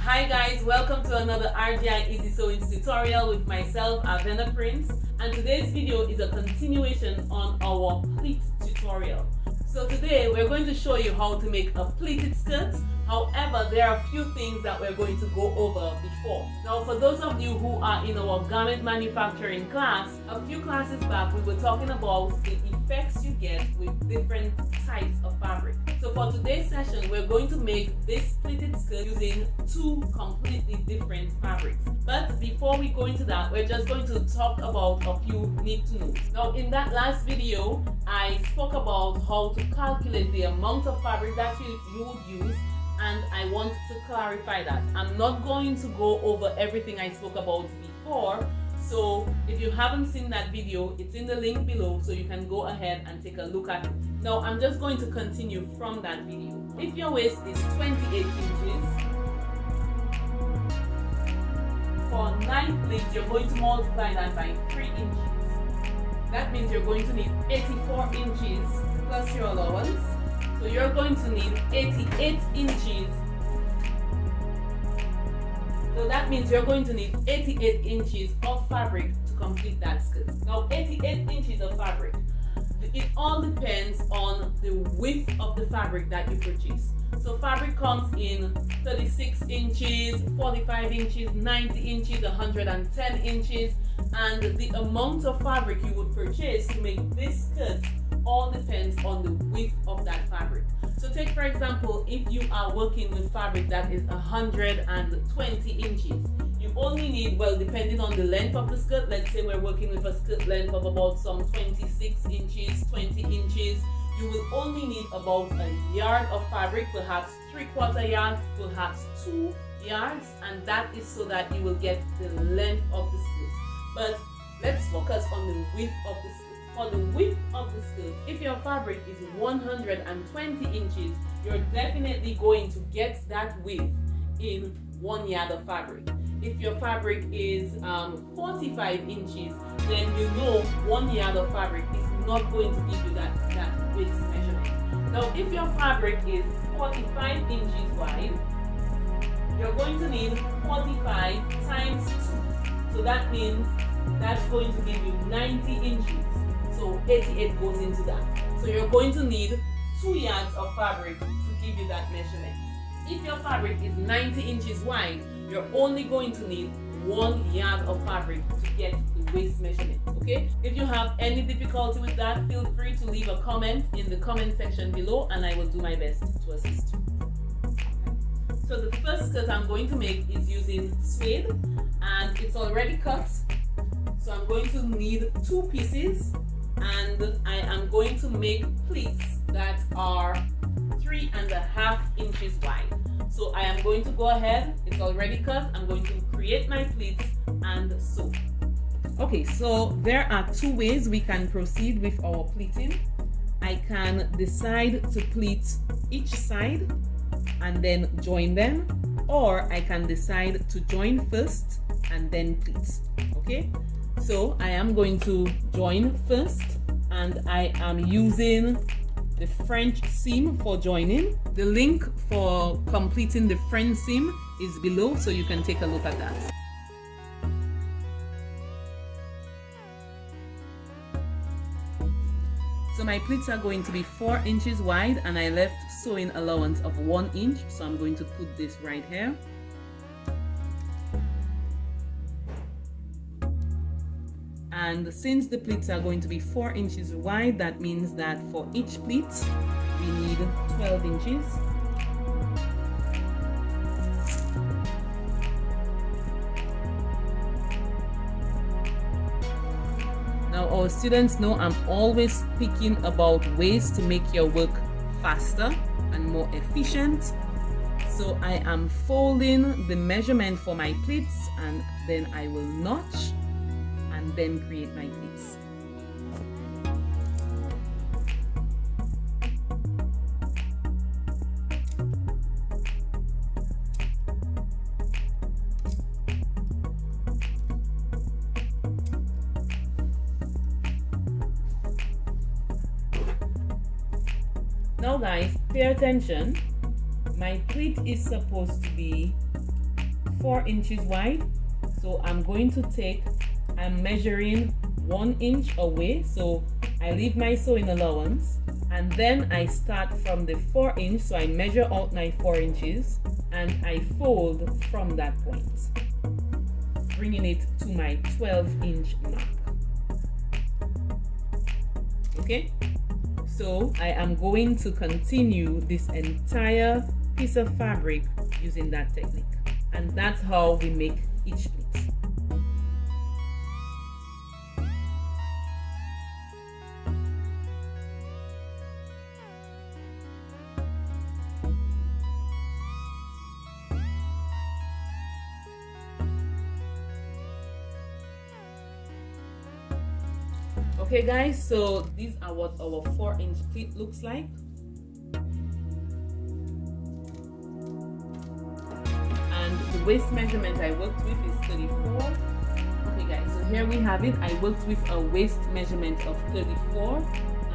Hi guys, welcome to another RGI Easy Sewings tutorial with myself, Avena Prince, and today's video is a continuation on our pleat tutorial. So today we're going to show you how to make a pleated skirt. However, there are a few things that we're going to go over before. Now, for those of you who are in our garment manufacturing class, a few classes back we were talking about the effects you get with different types of fabric. So for today's session, we're going to make this pleated skirt using two completely different fabrics. But before we go into that, we're just going to talk about a few need-to-knows. Now, in that last video, I spoke about how to calculate the amount of fabric that you would use, and I want to clarify that. I'm not going to go over everything I spoke about before, so if you haven't seen that video, it's in the link below, so you can go ahead and take a look at it. Now, I'm just going to continue from that video. If your waist is 28 inches, for 9 pleats, you're going to multiply that by 3 inches. That means you're going to need 84 inches plus your allowance. So you're going to need 88 inches. So that means you're going to need 88 inches of fabric to complete that skirt. Now, 88 inches of fabric. It all depends on the width of the fabric that you purchase. So fabric comes in 36 inches, 45 inches, 90 inches, 110 inches, and the amount of fabric you would purchase to make this skirt all depends on the width of that fabric. So take for example, if you are working with fabric that is 120 inches, you only need, well, depending on the length of the skirt, let's say we're working with a skirt length of about some 26 inches, 20 inches, you will only need about a yard of fabric, perhaps 3/4 yards, perhaps 2 yards, and that is so that you will get the length of the skirt. But let's focus on the width of the skirt. For the width of the skirt, if your fabric is 120 inches, you're definitely going to get that width in 1 yard of fabric. If your fabric is 45 inches, then you know 1 yard of fabric is not going to give you that width measurement. Now, if your fabric is 45 inches wide, you're going to need 45 times 2. So that means that's going to give you 90 inches. So 88 goes into that. So you're going to need 2 yards of fabric to give you that measurement. If your fabric is 90 inches wide, you're only going to need 1 yard of fabric to get the waist measurement, okay? If you have any difficulty with that, feel free to leave a comment in the comment section below and I will do my best to assist you. So the first skirt I'm going to make is using suede, and it's already cut. So I'm going to need 2 pieces, and I am going to make pleats that are 3.5 inches wide. So I am going to go ahead, it's already cut, I'm going to create my pleats and sew. Okay, so there are 2 ways we can proceed with our pleating. I can decide to pleat each side and then join them, or I can decide to join first and then pleat. Okay, so I am going to join first, and I am using the French seam for joining. The link for completing the French seam is below, so you can take a look at that. So my pleats are going to be 4 inches wide, and I left sewing allowance of 1 inch, so I'm going to put this right here. And since the pleats are going to be 4 inches wide, that means that for each pleat we need 12 inches. Now, our students know I'm always speaking about ways to make your work faster and more efficient. So I am folding the measurement for my pleats, and then I will notch and then create my pleats. Now guys, pay attention. My pleat is supposed to be 4 inches wide. So I'm measuring 1 inch away, so I leave my sewing allowance, and then I start from the 4 inch, so I measure out my 4 inches and I fold from that point, bringing it to my 12 inch mark. Okay, so I am going to continue this entire piece of fabric using that technique, and that's how we make each pleat. Okay guys, so these are what our 4 inch pleat looks like. And the waist measurement I worked with is 34. Okay guys, so here we have it. I worked with a waist measurement of 34,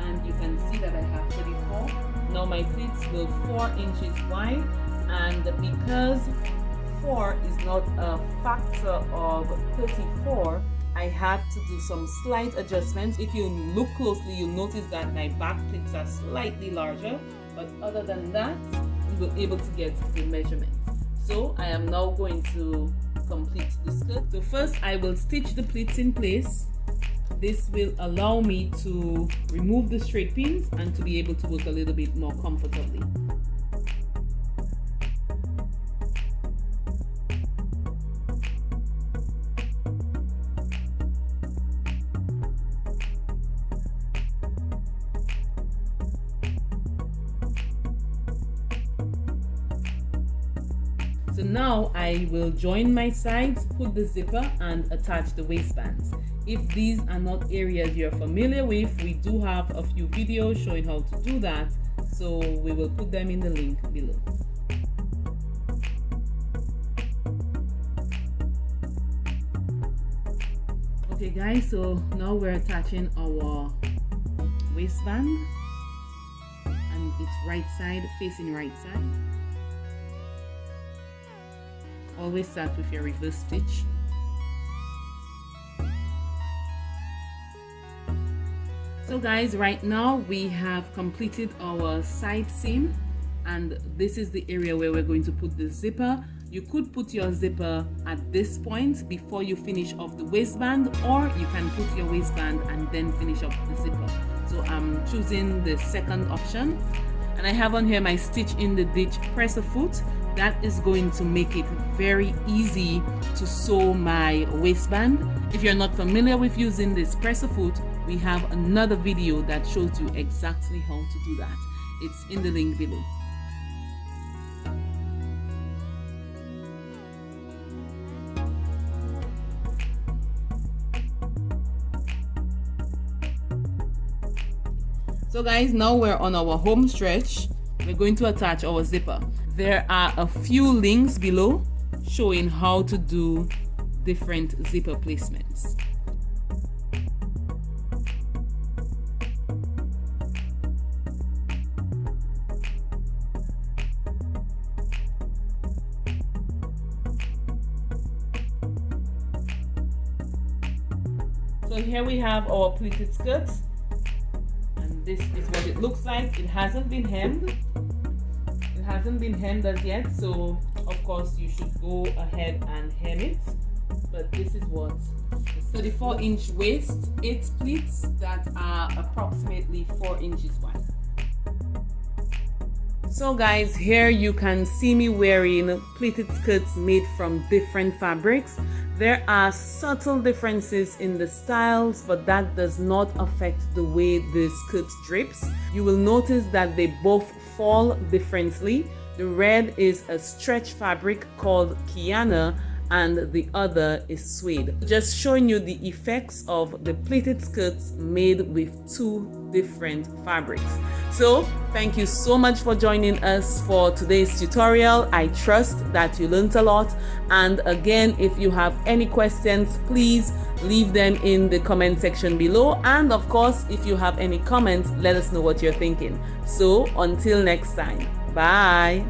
and you can see that I have 34. Now my pleats will 4 inches wide, and because 4 is not a factor of 34, I had to do some slight adjustments. If you look closely, you'll notice that my back pleats are slightly larger, but other than that, you will be able to get the measurement. So I am now going to complete the skirt. So first I will stitch the pleats in place. This will allow me to remove the straight pins and to be able to work a little bit more comfortably. So now I will join my sides, put the zipper, and attach the waistbands. If these are not areas you're familiar with, we do have a few videos showing how to do that, so we will put them in the link below. Okay guys, so now we're attaching our waistband, and it's right side facing right side. Always start with your reverse stitch. So guys, right now we have completed our side seam, and this is the area where we're going to put the zipper. You could put your zipper at this point before you finish off the waistband, or you can put your waistband and then finish up the zipper. So I'm choosing the second option, and I have on here my stitch in the ditch presser foot. That is going to make it very easy to sew my waistband. If you're not familiar with using this presser foot, we have another video that shows you exactly how to do that. It's in the link below. So guys, now we're on our home stretch. We're going to attach our zipper. There are a few links below showing how to do different zipper placements. So here we have our pleated skirt, and this is what it looks like. It hasn't been hemmed. It hasn't been hemmed as yet, so of course you should go ahead and hem it. But this is what the 34-inch waist, 8 pleats that are approximately 4 inches wide. So guys, here you can see me wearing pleated skirts made from different fabrics. There are subtle differences in the styles, but that does not affect the way the skirt drapes. You will notice that they both fall differently. The red is a stretch fabric called Kiana, and the other is suede. Just showing you the effects of the pleated skirts made with 2 different fabrics. So thank you so much for joining us for today's tutorial. I trust that you learned a lot, and again, if you have any questions, please leave them in the comment section below, and of course, if you have any comments, let us know what you're thinking. So until next time, bye.